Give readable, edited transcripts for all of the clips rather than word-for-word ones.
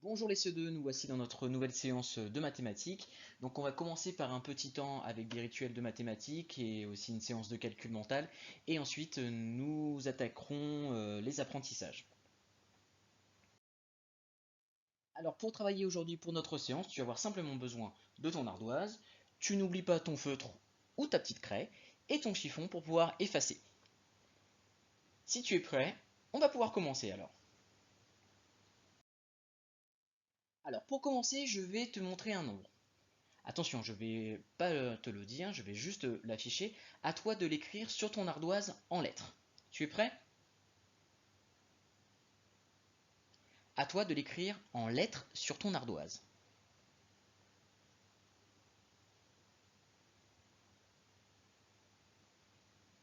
Bonjour les CE2, nous voici dans notre nouvelle séance de mathématiques. Donc on va commencer par un petit temps avec des rituels de mathématiques et aussi une séance de calcul mental. Et ensuite nous attaquerons les apprentissages. Alors pour travailler aujourd'hui pour notre séance, tu vas avoir simplement besoin de ton ardoise. Tu n'oublies pas ton feutre ou ta petite craie et ton chiffon pour pouvoir effacer. Si tu es prêt, on va pouvoir commencer alors. Alors pour commencer, je vais te montrer un nombre. Attention, je ne vais pas te le dire, je vais juste l'afficher. À toi de l'écrire sur ton ardoise en lettres. Tu es prêt? À toi de l'écrire en lettres sur ton ardoise.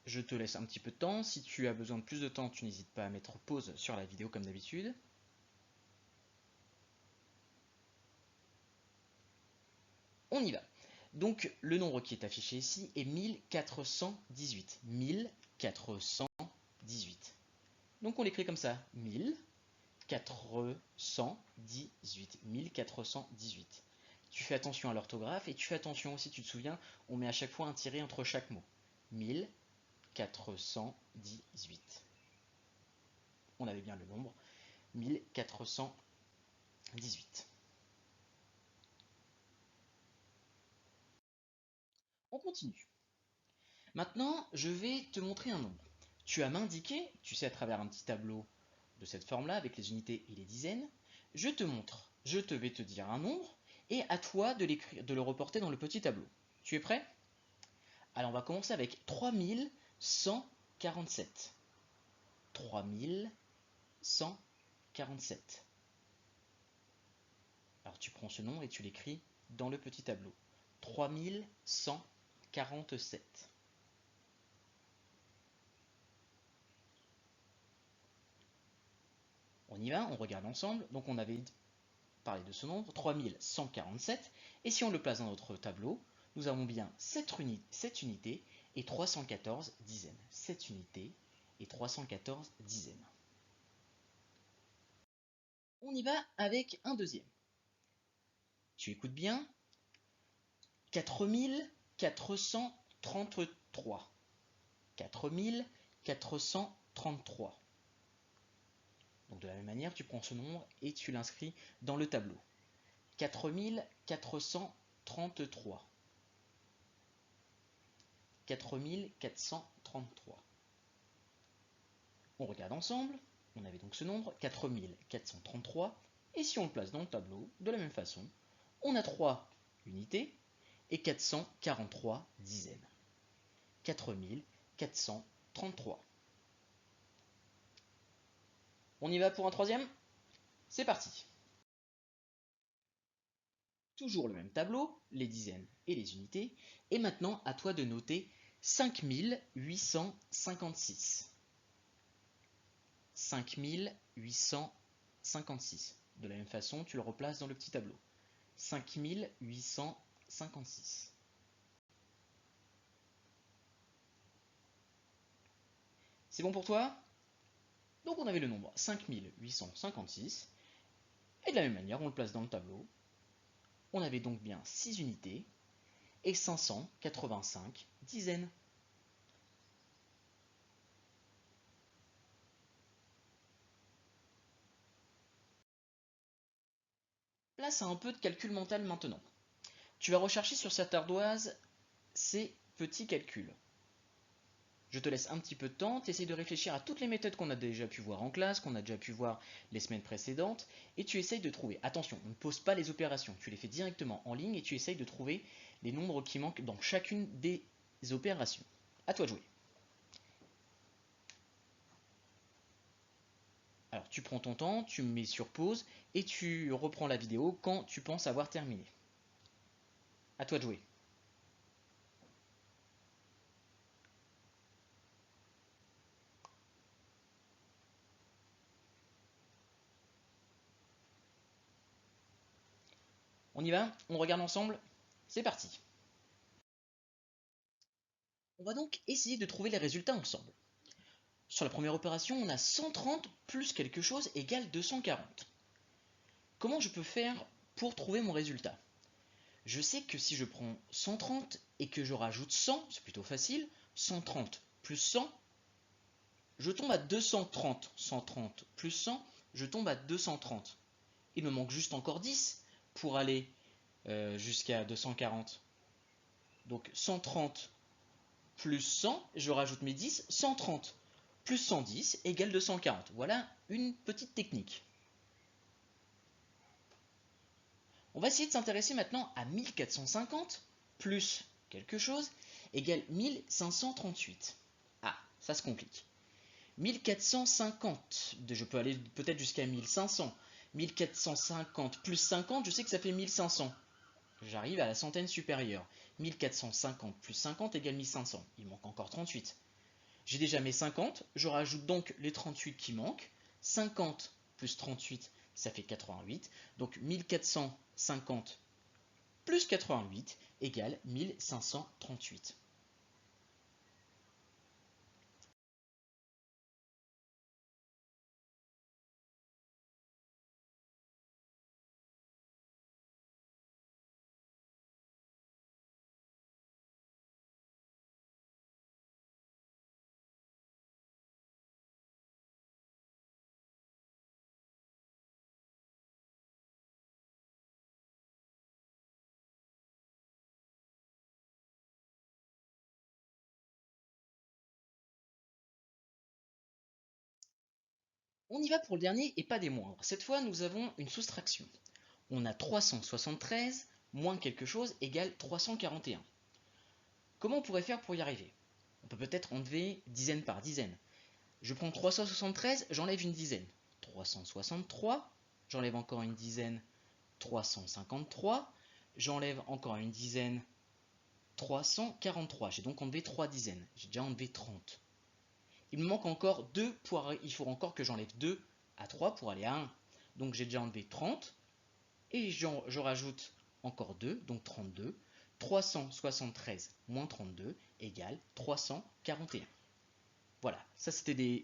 Je te laisse un petit peu de temps. Si tu as besoin de plus de temps, tu n'hésites pas à mettre pause sur la vidéo comme d'habitude. On y va. Donc le nombre qui est affiché ici est 1418. 1418. Donc on l'écrit comme ça. 1418. 1418. Tu fais attention à l'orthographe et tu fais attention aussi, tu te souviens, on met à chaque fois un tiret entre chaque mot. 1418. On avait bien le nombre. 1418. On continue. Maintenant, je vais te montrer un nombre. Tu as m'indiqué, tu sais, à travers un petit tableau de cette forme-là, avec les unités et les dizaines, je te montre, je vais te dire un nombre, et à toi de le reporter dans le petit tableau. Tu es prêt? Alors on va commencer avec 3147. 3147. Alors tu prends ce nombre et tu l'écris dans le petit tableau. 3147. On y va, on regarde ensemble. Donc on avait parlé de ce nombre, 3147. Et si on le place dans notre tableau, nous avons bien 7 unités et 314 dizaines. 7 unités et 314 dizaines. On y va avec un deuxième. Tu écoutes bien. 4433. 4433. Donc de la même manière, tu prends ce nombre et tu l'inscris dans le tableau. 4433. 4433. On regarde ensemble. On avait donc ce nombre, 4433. Et si on le place dans le tableau, de la même façon, on a 3 unités et 443 dizaines. 4433. On y va pour un troisième? C'est parti. Toujours le même tableau, les dizaines et les unités. Et maintenant, à toi de noter 5856. 5856. De la même façon, tu le replaces dans le petit tableau. 5856. C'est bon pour toi? Donc on avait le nombre 5856. Et de la même manière, on le place dans le tableau. On avait donc bien 6 unités et 585 dizaines. Place à un peu de calcul mental maintenant. Tu vas rechercher sur cette ardoise ces petits calculs. Je te laisse un petit peu de temps, tu essayes de réfléchir à toutes les méthodes qu'on a déjà pu voir en classe, qu'on a déjà pu voir les semaines précédentes, et tu essayes de trouver. Attention, on ne pose pas les opérations, tu les fais directement en ligne et tu essayes de trouver les nombres qui manquent dans chacune des opérations. À toi de jouer. Alors tu prends ton temps, tu mets sur pause et tu reprends la vidéo quand tu penses avoir terminé. À toi de jouer. On y va? On regarde ensemble? C'est parti. On va donc essayer de trouver les résultats ensemble. Sur la première opération, on a 130 plus quelque chose égale 240. comment je peux faire pour trouver mon résultat? Je sais que si je prends 130 et que je rajoute 100, c'est plutôt facile, 130 plus 100, je tombe à 230. 130 plus 100, je tombe à 230. Il me manque juste encore 10 pour aller jusqu'à 240. Donc 130 plus 100, je rajoute mes 10, 130 plus 110 égale 240. Voilà une petite technique. On va essayer de s'intéresser maintenant à 1450 plus quelque chose égale 1538. Ah, ça se complique. 1450, je peux aller peut-être jusqu'à 1500. 1450 plus 50, je sais que ça fait 1500. J'arrive à la centaine supérieure. 1450 plus 50 égale 1500. Il manque encore 38. J'ai déjà mes 50, je rajoute donc les 38 qui manquent. 50 plus 38, ça fait 88. Donc 1450 plus 88 égale 1538. On y va pour le dernier et pas des moindres. Cette fois, nous avons une soustraction. On a 373 moins quelque chose égale 341. Comment on pourrait faire pour y arriver? On peut peut-être enlever dizaine par dizaine. Je prends 373, j'enlève une dizaine. 363, j'enlève encore une dizaine. 353, j'enlève encore une dizaine. 343, j'ai donc enlevé 3 dizaines. J'ai déjà enlevé 30. Il me manque encore 2 il faut encore que j'enlève 2 à 3 pour aller à 1. Donc j'ai déjà enlevé 30 et je rajoute encore 2, donc 32. 373 moins 32 égale 341. Voilà, ça c'était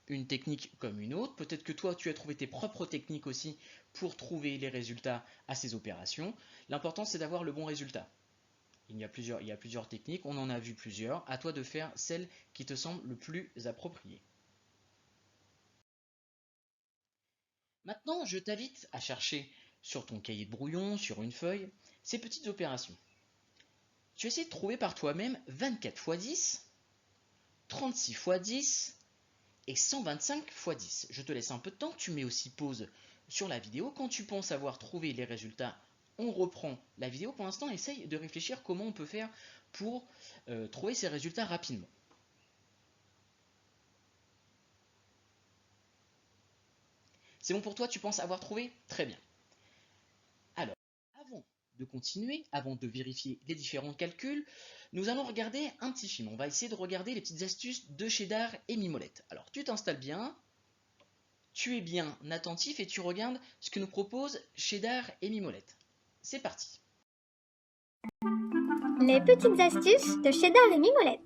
une technique comme une autre. Peut-être que toi tu as trouvé tes propres techniques aussi pour trouver les résultats à ces opérations. L'important c'est d'avoir le bon résultat. Il y a plusieurs techniques, on en a vu plusieurs. À toi de faire celle qui te semble le plus appropriée. Maintenant, je t'invite à chercher sur ton cahier de brouillon, sur une feuille, ces petites opérations. Tu essaies de trouver par toi-même 24 x 10, 36 x 10 et 125 x 10. Je te laisse un peu de temps, tu mets aussi pause sur la vidéo. Quand tu penses avoir trouvé les résultats, on reprend la vidéo. Pour l'instant, essaye de réfléchir comment on peut faire pour trouver ces résultats rapidement. C'est bon pour toi, tu penses avoir trouvé? Très bien. Alors, avant de continuer, avant de vérifier les différents calculs, nous allons regarder un petit film. On va essayer de regarder les petites astuces de Cheddar et Mimolette. Alors, tu t'installes bien, tu es bien attentif et tu regardes ce que nous proposent Cheddar et Mimolette. C'est parti. Les petites astuces de Cheddar et Mimolette.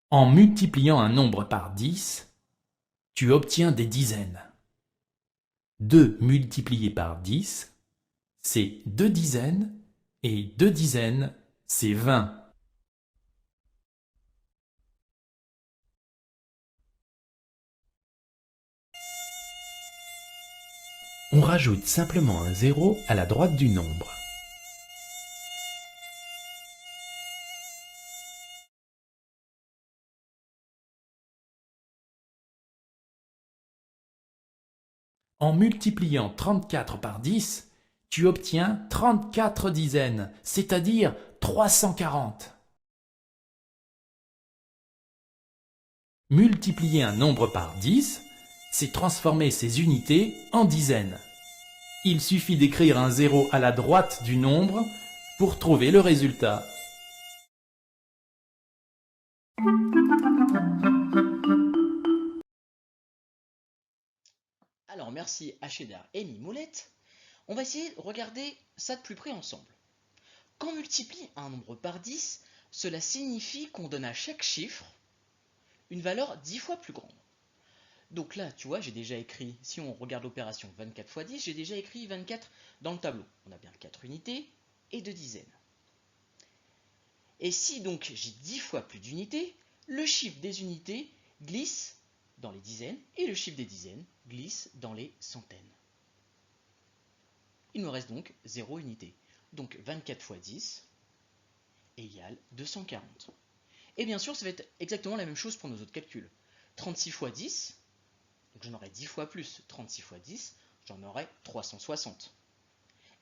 En multipliant un nombre par 10, tu obtiens des dizaines. 2 multiplié par 10, c'est 2 dizaines, et 2 dizaines, c'est 20. On rajoute simplement un 0 à la droite du nombre. En multipliant 34 par 10, tu obtiens 34 dizaines, c'est-à-dire 340. Multiplier un nombre par 10, c'est transformer ses unités en dizaines. Il suffit d'écrire un 0 à la droite du nombre pour trouver le résultat. Alors, merci à Cheddar et Mimolette. On va essayer de regarder ça de plus près ensemble. Quand on multiplie un nombre par 10, cela signifie qu'on donne à chaque chiffre une valeur 10 fois plus grande. Donc là, tu vois, j'ai déjà écrit, si on regarde l'opération 24 x 10, j'ai déjà écrit 24 dans le tableau. On a bien 4 unités et 2 dizaines. Et si donc j'ai 10 fois plus d'unités, le chiffre des unités glisse dans les dizaines et le chiffre des dizaines glisse dans les centaines. Il me reste donc 0 unité. Donc 24 x 10 égale 240. Et bien sûr, ça va être exactement la même chose pour nos autres calculs. 36 x 10, donc j'en aurai 10 fois plus. 36 x 10, j'en aurai 360.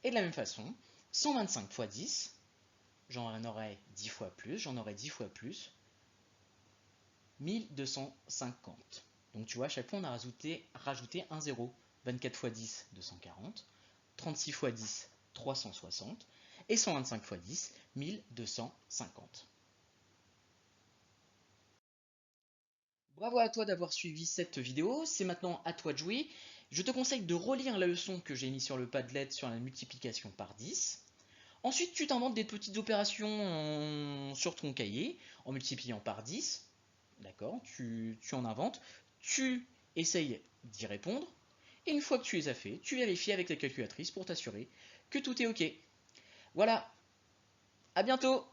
Et de la même façon, 125 x 10, j'en aurai 10 fois plus, j'en aurai 10 fois plus, 1250. Donc tu vois, à chaque fois on a rajouté un 0. 24 x 10, 240. 36 x 10, 360. Et 125 x 10, 1250. Bravo à toi d'avoir suivi cette vidéo, c'est maintenant à toi de jouer. Je te conseille de relire la leçon que j'ai mise sur le Padlet sur la multiplication par 10. Ensuite, tu t'inventes des petites opérations sur ton cahier en multipliant par 10. D'accord, tu en inventes, tu essayes d'y répondre. Et une fois que tu les as fait, tu vérifies avec ta calculatrice pour t'assurer que tout est OK. Voilà, à bientôt!